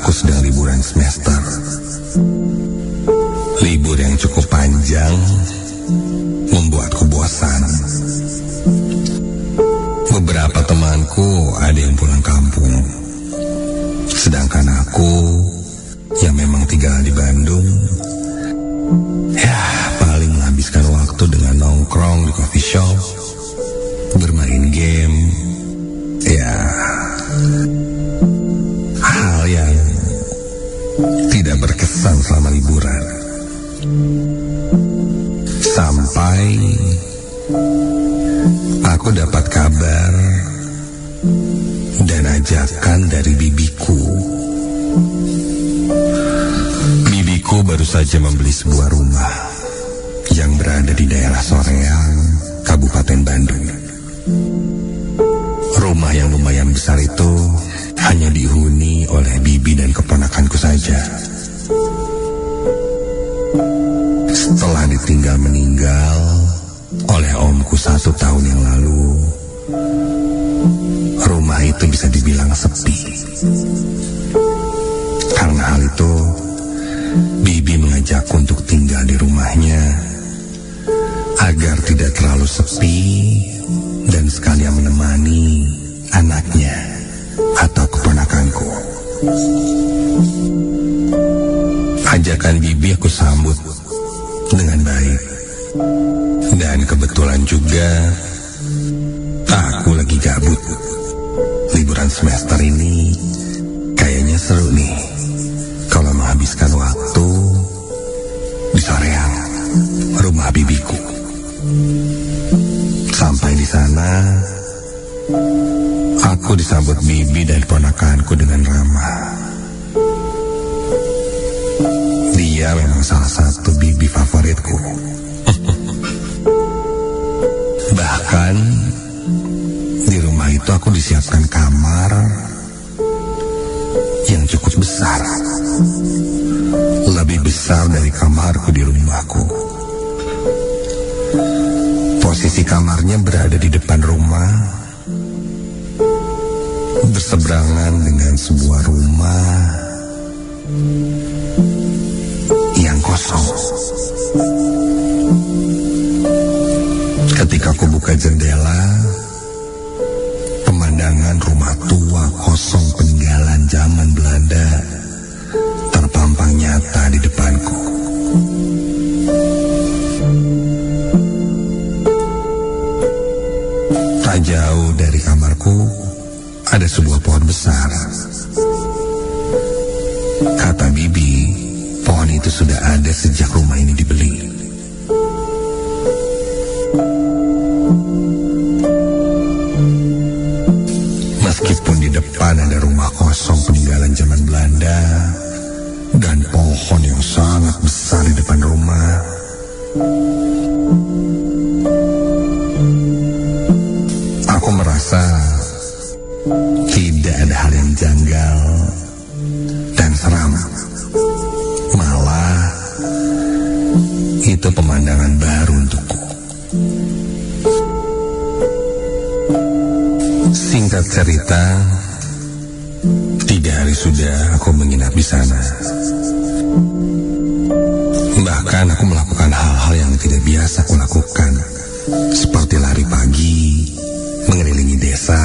Aku sedang liburan semester. Libur yang cukup panjang membuatku bosan. Beberapa temanku ada yang pulang kampung, sedangkan aku yang memang tinggal di Bandung, ya paling menghabiskan waktu dengan nongkrong di coffee shop, bermain game, ya hal yang tidak berkesan selama liburan. Sampai aku dapat kabar dan ajakan dari bibiku. Bibiku baru saja membeli sebuah rumah yang berada di daerah Soreang, Kabupaten Bandung. Rumah yang lumayan besar itu hanya dihuni oleh bibi dan keponakanku saja. Setelah ditinggal meninggal oleh omku 1 tahun yang lalu, rumah itu bisa dibilang sepi. Karena hal itu, bibi mengajakku untuk tinggal di rumahnya agar tidak terlalu sepi dan sekalian menemani anaknya atau keponakanku. Ajakan bibi aku sambut dengan baik. Dan kebetulan juga aku lagi gabut. Liburan semester ini kayaknya seru nih kalau menghabiskan waktu di Soreang, rumah bibiku. Sampai di sana, aku disambut bibi dan ponakanku dengan ramah. Dia memang salah satu bibi favoritku. Bahkan di rumah itu aku disiapkan kamar yang cukup besar, lebih besar dari kamarku di rumahku. Posisi kamarnya berada di depan rumah, berseberangan dengan sebuah rumah yang kosong. Ketika aku buka jendela, pemandangan rumah tua kosong peninggalan zaman Belanda terpampang nyata di depanku. Tak jauh dari kamarku ada sebuah pohon besar. Kata bibi, pohon itu sudah ada sejak rumah ini dibeli. Meskipun di depan ada rumah kosong peninggalan zaman Belanda dan pohon yang sangat besar di depan rumah, aku merasa tidak ada hal yang janggal dan seram. Malah itu pemandangan baru untukku. Singkat cerita, 3 hari sudah aku menginap di sana. Bahkan aku melakukan hal-hal yang tidak biasa aku lakukan, seperti lari pagi, mengelilingi desa,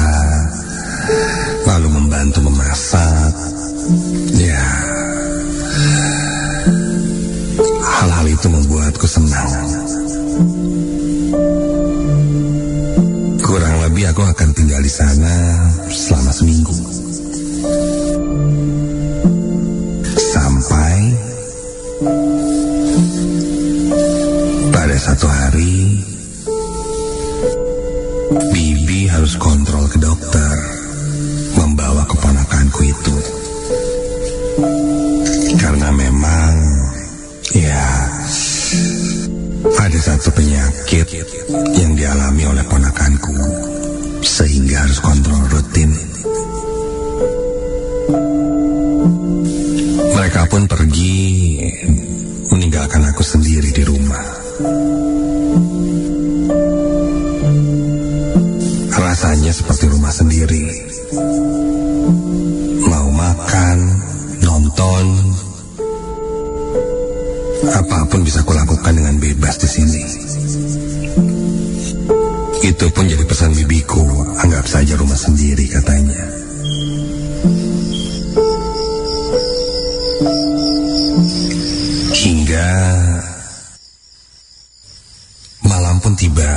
lalu membantu memasak. Ya, hal-hal itu membuatku senang. Kurang lebih aku akan tinggal di sana selama seminggu. Sampai pada satu hari, bibi harus kontrol ke dokter membawa keponakanku itu. Karena memang, ya, ada satu penyakit yang dialami oleh ponakanku, sehingga harus kontrol rutin. Mereka pun pergi, meninggalkan aku sendiri di rumah. Rasanya seperti rumah sendiri. Mau makan, Apapun bisa kulakukan dengan bebas di sini. Itu pun jadi pesan bibiku, anggap saja rumah sendiri katanya. Hingga malam pun tiba.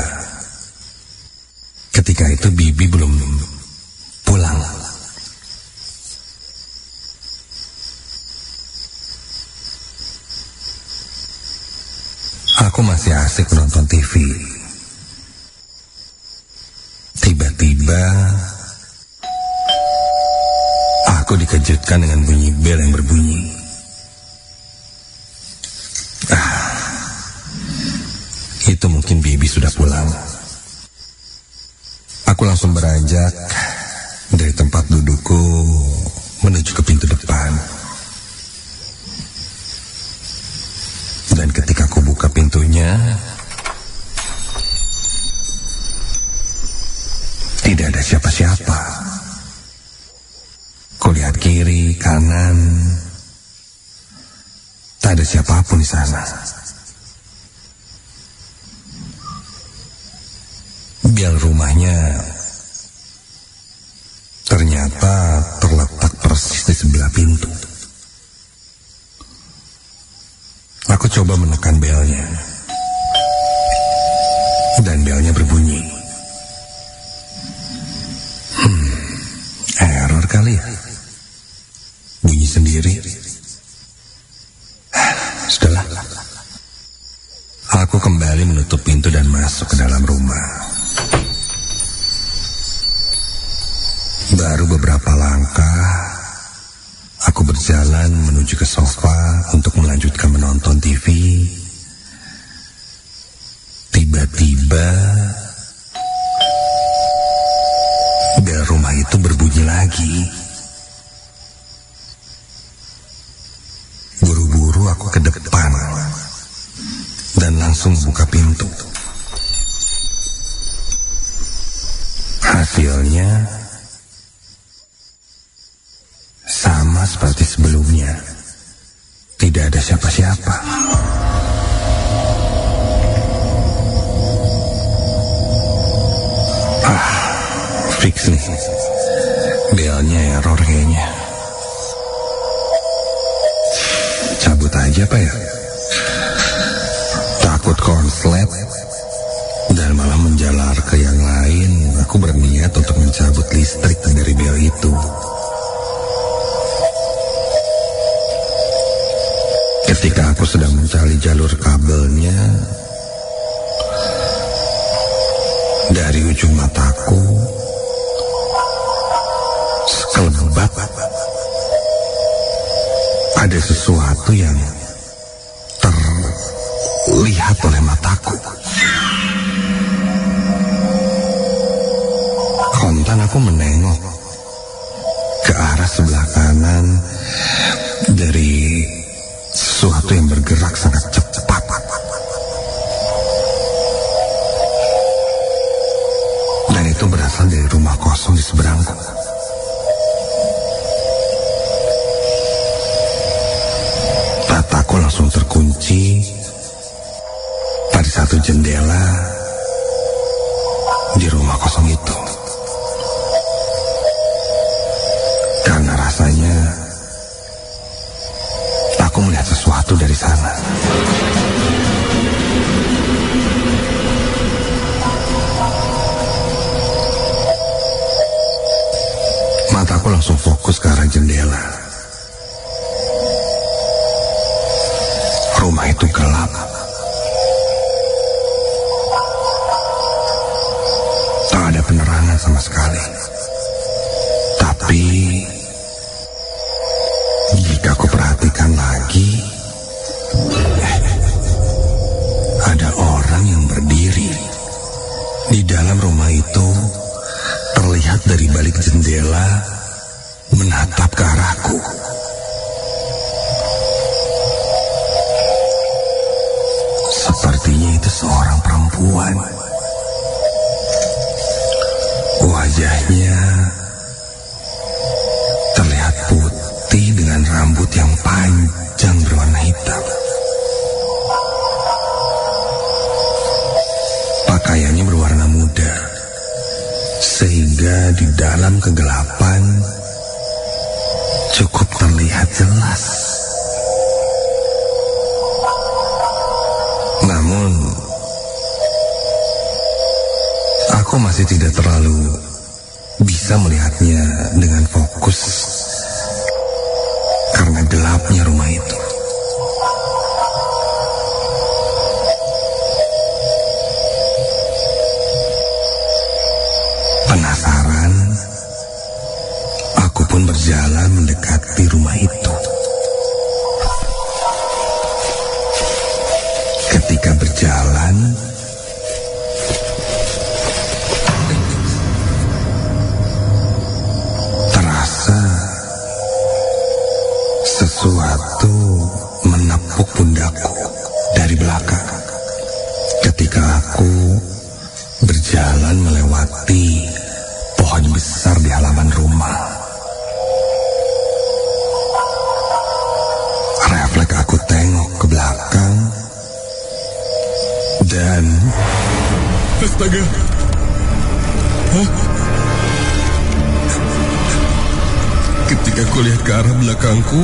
Ketika itu bibi belum pulang. Aku masih asik menonton TV. Tiba-tiba aku dikejutkan dengan bunyi bel yang berbunyi. Itu mungkin bibi sudah pulang. Aku langsung beranjak dari tempat dudukku menuju ke pintu depan. Dan ketika aku buka pintunya, tidak ada siapa-siapa. Kulihat kiri, kanan, tak ada siapapun di sana. Bel rumahnya ternyata terletak persis di sebelah pintu. Aku coba menekan belnya, dan belnya berbunyi. Error kali ya? Bunyi sendiri. Sudahlah. Aku kembali menutup pintu dan masuk ke dalam rumah. Baru beberapa langkah, aku berjalan menuju ke sofa untuk melanjutkan menonton TV. Tiba-tiba bel rumah itu berbunyi lagi. Buru-buru aku ke depan dan langsung buka pintu. Hasilnya sama seperti sebelumnya. Tidak ada siapa-siapa. Fix nih. Belnya error kayaknya. Cabut aja apa ya? Takut konslet dan malah menjalar ke yang lain. Aku berniat untuk mencabut listrik dari bel itu. Ketika aku sedang mencari jalur kabelnya, dari ujung mataku sekelebat ada sesuatu yang terlihat oleh mataku. Kontan aku menengok ke arah sebelah kanan dari sesuatu yang bergerak sangat cepat. Dan itu berasal dari rumah kosong di seberangku. Mataku langsung terkunci pada satu jendela di rumah kosong itu. Karena rasanya aku melihat sesuatu dari sana. Mataku langsung fokus ke arah jendela. Rumah itu gelap. Tak ada penerangan sama sekali. Tapi jika aku perhatikan lagi, ada orang yang berdiri di dalam rumah itu, terlihat dari balik jendela menatap ke arahku. Sepertinya itu seorang perempuan. Wajahnya terlihat putih dengan rambut yang panjang berwarna hitam. di dalam kegelapan cukup terlihat jelas. Namun, aku masih tidak terlalu bisa melihatnya dengan fokus karena gelapnya rumah itu. Penasaran, aku pun berjalan mendekati rumah itu. Ketika berjalan, terasa sesuatu menepuk pundakku dari belakang ketika aku berjalan melewati pohon besar di halaman rumah. Refleks aku tengok ke belakang dan... Astaga! Hah? Ketika aku lihat ke arah belakangku,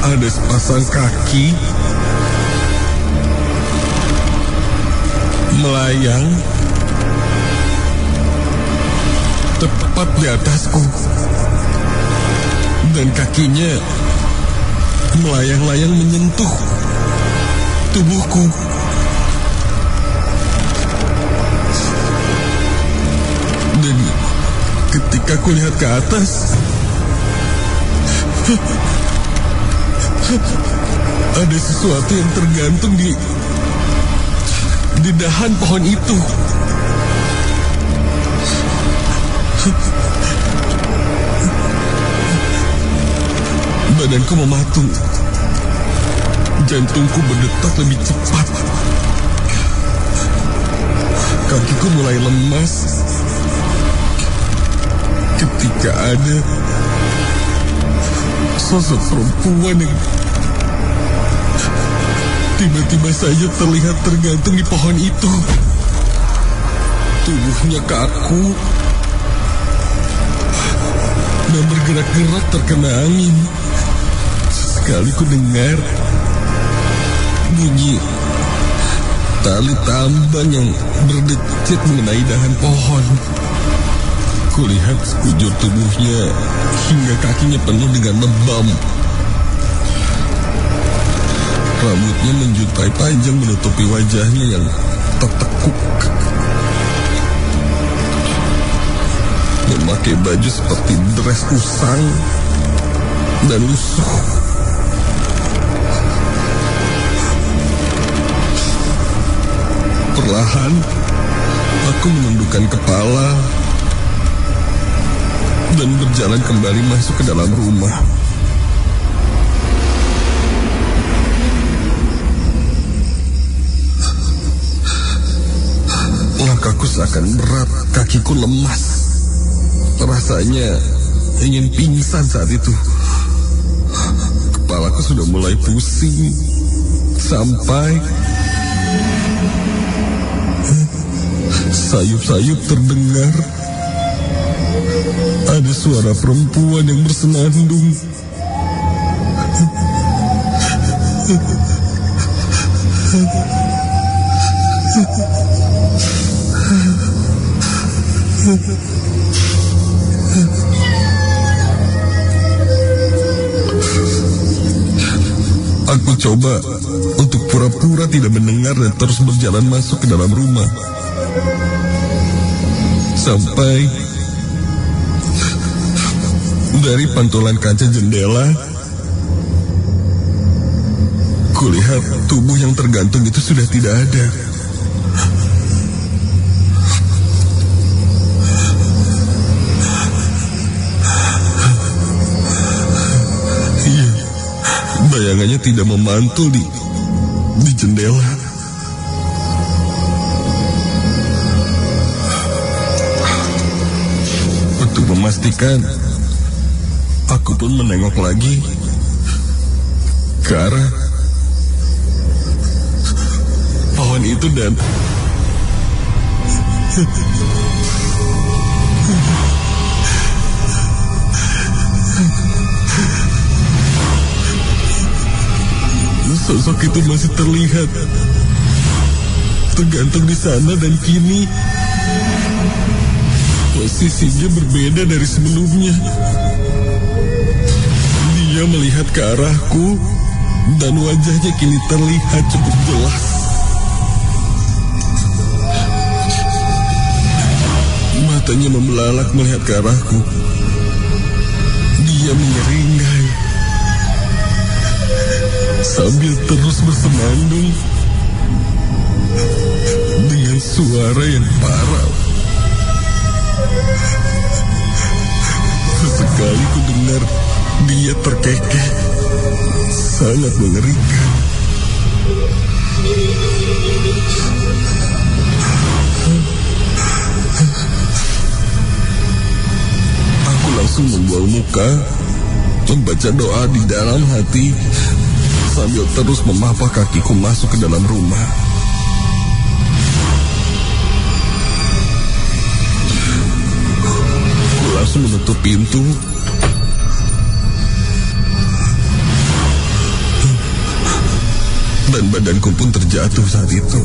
ada sepasang kaki melayang tepat di atasku, dan kakinya melayang-layang menyentuh tubuhku. Dan ketika aku lihat ke atas, ada sesuatu yang tergantung di dahan pohon itu. Badanku mematung, jantungku berdetak lebih cepat, kakiku mulai lemas ketika ada sosok perempuan yang tiba-tiba saja terlihat tergantung di pohon itu. Tubuhnya kaku dan bergerak-gerak terkena angin. Sesekali ku dengar bunyi tali tambang yang berdecit mengenai dahan pohon. Kulihat sekujur tubuhnya hingga kakinya penuh dengan lebam. Rambutnya menjuntai panjang menutupi wajahnya yang tertekuk. Memakai baju seperti dress usang dan lusuh. Perlahan, aku menundukkan kepala dan berjalan kembali masuk ke dalam rumah. Langkahku seakan berat, kakiku lemas. Rasanya ingin pingsan saat itu. Kepalaku sudah mulai pusing sampai sayup-sayup terdengar ada suara perempuan yang bersenandung. Aku coba untuk pura-pura tidak mendengar dan terus berjalan masuk ke dalam rumah. Sampai dari pantulan kaca jendela, kulihat tubuh yang tergantung itu sudah tidak ada. Iya, bayangannya tidak memantul di jendela. Untuk memastikan, aku pun menengok lagi ke arah pohon itu dan Sosok itu masih terlihat, tergantung di sana dan kini posisinya berbeda dari sebelumnya. Dia melihat ke arahku dan wajahnya kini terlihat cukup jelas. Matanya membelalak melihat ke arahku. Dia menyeringai sambil terus bersenandung dengan suara yang parau. Sesekali ku dengar dia terkekeh, sangat mengerikan. Aku langsung membual muka, membaca doa di dalam hati, sambil terus memapah kakiku masuk ke dalam rumah. Aku langsung menutup pintu. Dan badanku pun terjatuh saat itu.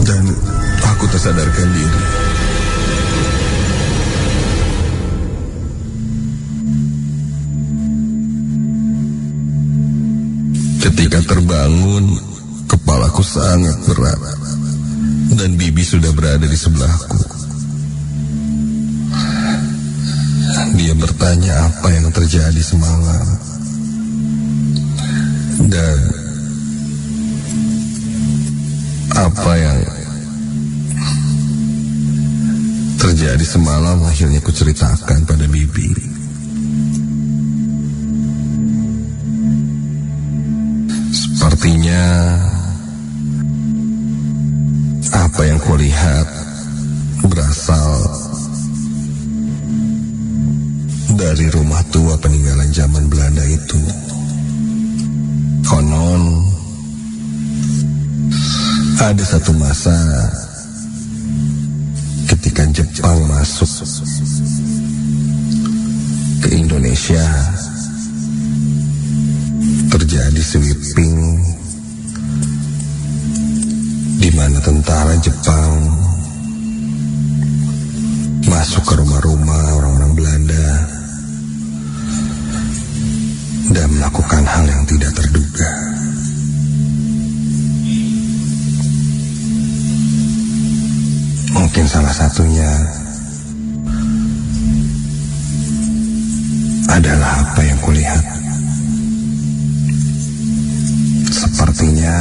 Dan aku tersadarkan diri. Ketika terbangun, kepalaku sangat berat dan Bibi sudah berada di sebelahku. Dia bertanya apa yang terjadi semalam dan apa yang terjadi semalam akhirnya kuceritakan pada Bibi. Sepertinya apa yang kulihat berasal dari rumah tua peninggalan zaman Belanda itu. Konon ada satu masa ketika Jepang masuk ke Indonesia, terjadi sweeping di mana tentara Jepang masuk ke rumah-rumah orang-orang Belanda dan melakukan hal yang tidak terduga. Mungkin salah satunya adalah apa yang kulihat. Sepertinya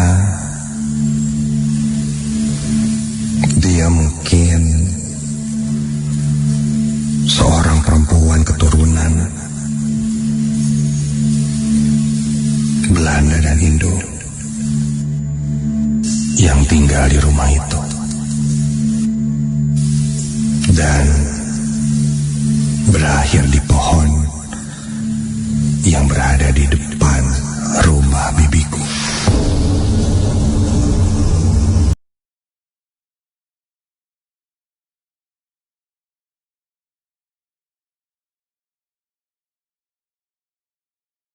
dia mungkin seorang perempuan keturunan Belanda dan Indo yang tinggal di rumah itu dan berakhir di pohon yang berada di depan rumah Bibi.